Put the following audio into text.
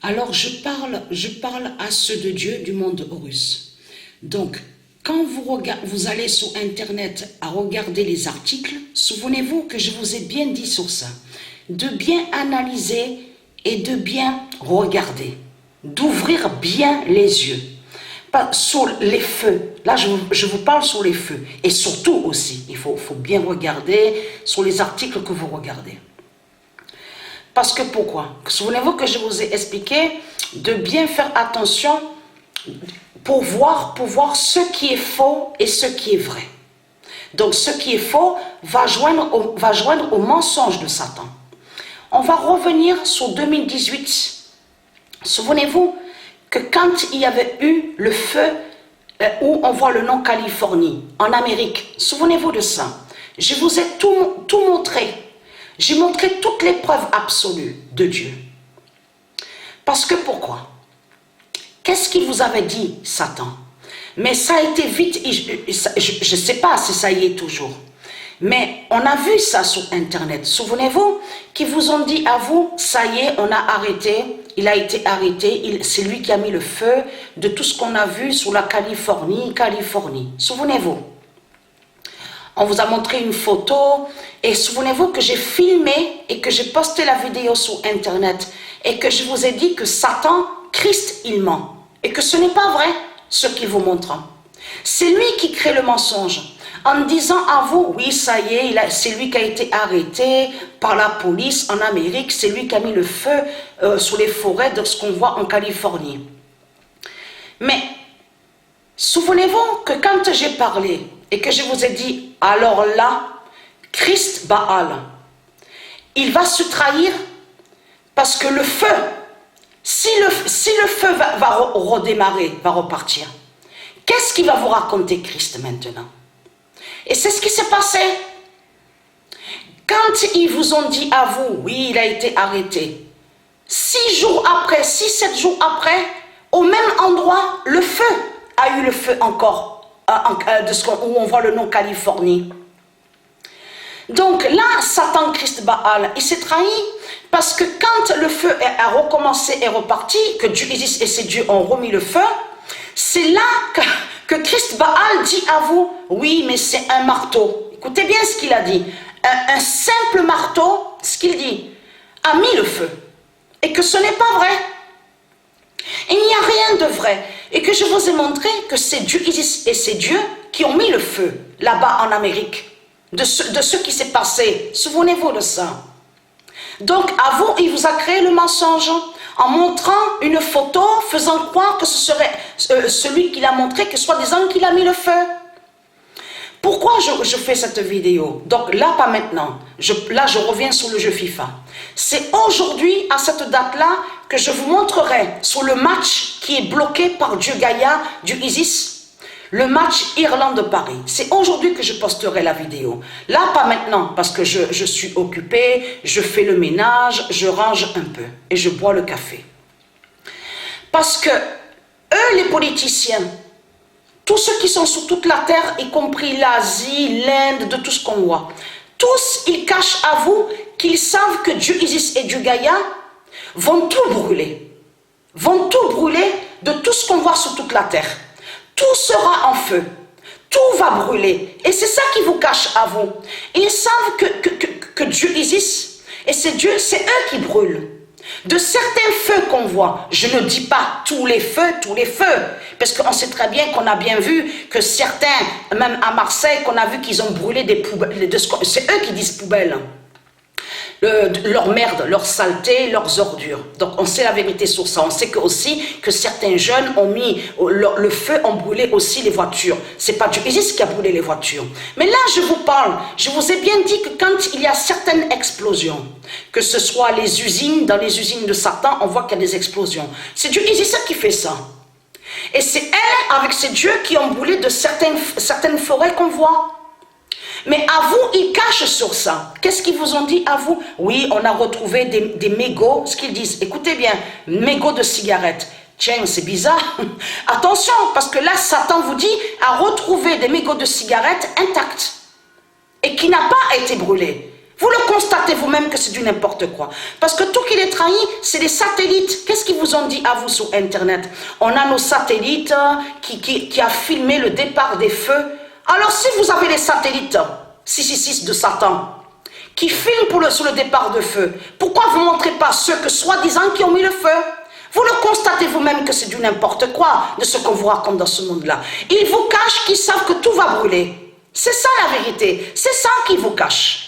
Alors je parle à ceux de Dieu du monde Horus. Donc, quand vous allez sur Internet à regarder les articles, souvenez-vous que je vous ai bien dit sur ça, de bien analyser et de bien regarder, d'ouvrir bien les yeux. Pas sur les feux, là je vous parle sur les feux, et surtout aussi, il faut bien regarder sur les articles que vous regardez. Parce que pourquoi? Souvenez-vous que je vous ai expliqué de bien faire attention pour voir ce qui est faux et ce qui est vrai. Donc ce qui est faux va joindre au mensonge de Satan. On va revenir sur 2018. Souvenez-vous que quand il y avait eu le feu où on voit le nom Californie, en Amérique, souvenez-vous de ça. Je vous ai tout montré. J'ai montré toutes les preuves absolues de Dieu. Parce que pourquoi? Qu'est-ce qu'il vous avait dit, Satan? Mais ça a été vite, je ne sais pas si ça y est toujours. Mais on a vu ça sur Internet. Souvenez-vous qu'ils vous ont dit à vous, ça y est, on a arrêté, il a été arrêté, c'est lui qui a mis le feu de tout ce qu'on a vu sur la Californie. Souvenez-vous. On vous a montré une photo et souvenez-vous que j'ai filmé et que j'ai posté la vidéo sur Internet et que je vous ai dit que Satan, Christ, il ment. Et que ce n'est pas vrai ce qu'il vous montre. C'est lui qui crée le mensonge. En disant à vous, oui, ça y est, c'est lui qui a été arrêté par la police en Amérique, c'est lui qui a mis le feu sur les forêts de ce qu'on voit en Californie. Mais, souvenez-vous que quand j'ai parlé et que je vous ai dit, alors là, Christ Baal, il va se trahir parce que le feu, si le feu va redémarrer, va repartir, qu'est-ce qu'il va vous raconter Christ maintenant? Et c'est ce qui s'est passé. Quand ils vous ont dit à vous, oui, il a été arrêté, 6 jours après, 6-7 jours après, au même endroit, le feu a eu le feu encore, où on voit le nom Californie. Donc là, Satan, Christ, Baal, il s'est trahi parce que quand le feu a recommencé et reparti, que Dieu Isis et ses dieux ont remis le feu, c'est là que Christ Baal dit à vous, oui, mais c'est un marteau. Écoutez bien ce qu'il a dit. Un simple marteau, ce qu'il dit, a mis le feu. Et que ce n'est pas vrai. Il n'y a rien de vrai. Et que je vous ai montré que c'est Dieu Isis et ses dieux qui ont mis le feu là-bas en Amérique. De ce qui s'est passé. Souvenez-vous de ça. Donc, à vous, il vous a créé le mensonge en montrant une photo, faisant croire que ce serait celui qui l'a montré, que soi-disant qu'il a mis le feu. Pourquoi je fais cette vidéo? Donc là, pas maintenant. Là, je reviens sur le jeu FIFA. C'est aujourd'hui, à cette date-là, que je vous montrerai sur le match qui est bloqué par Dieu Gaïa, du Isis, le match Irlande-Paris. C'est aujourd'hui que je posterai la vidéo. Là, pas maintenant, parce que je suis occupée, je fais le ménage, je range un peu et je bois le café. Parce que eux, les politiciens, tous ceux qui sont sur toute la terre, y compris l'Asie, l'Inde, de tout ce qu'on voit, tous, ils cachent à vous qu'ils savent que Dieu Isis et Dieu Gaïa vont tout brûler. Vont tout brûler de tout ce qu'on voit sur toute la terre. Tout sera en feu. Tout va brûler. Et c'est ça qui vous cache à vous. Ils savent que Dieu Isis et c'est Dieu, c'est eux qui brûlent. De certains feux qu'on voit, je ne dis pas tous les feux, parce qu'on sait très bien qu'on a bien vu que certains, même à Marseille, qu'on a vu qu'ils ont brûlé des poubelles, c'est eux qui disent poubelles. Leur merde, leur saleté, leurs ordures. Donc on sait la vérité sur ça. On sait aussi que certains jeunes ont mis le feu, ont brûlé aussi les voitures. C'est pas Dieu Isis qui a brûlé les voitures. Mais là je vous parle, je vous ai bien dit que quand il y a certaines explosions, que ce soit les usines, dans les usines de Satan, on voit qu'il y a des explosions. C'est Dieu Isis qui fait ça. Et c'est elle, avec ces dieux, qui ont brûlé de certaines forêts qu'on voit. Mais à vous, ils cachent sur ça. Qu'est-ce qu'ils vous ont dit à vous? Oui, on a retrouvé des mégots, ce qu'ils disent. Écoutez bien, mégots de cigarettes. Tiens, c'est bizarre. Attention, parce que là, Satan vous dit à retrouver des mégots de cigarettes intacts et qui n'a pas été brûlé. Vous le constatez vous-même que c'est du n'importe quoi. Parce que tout qui les trahit, c'est les satellites. Qu'est-ce qu'ils vous ont dit à vous sur Internet? On a nos satellites qui a filmé le départ des feux. Alors si vous avez les satellites 666 de Satan qui filment sur le départ de feu, pourquoi vous ne montrez pas ceux que soi-disant qui ont mis le feu? Vous le constatez vous-même que c'est du n'importe quoi de ce qu'on vous raconte dans ce monde-là. Ils vous cachent qu'ils savent que tout va brûler. C'est ça la vérité. C'est ça qu'ils vous cachent.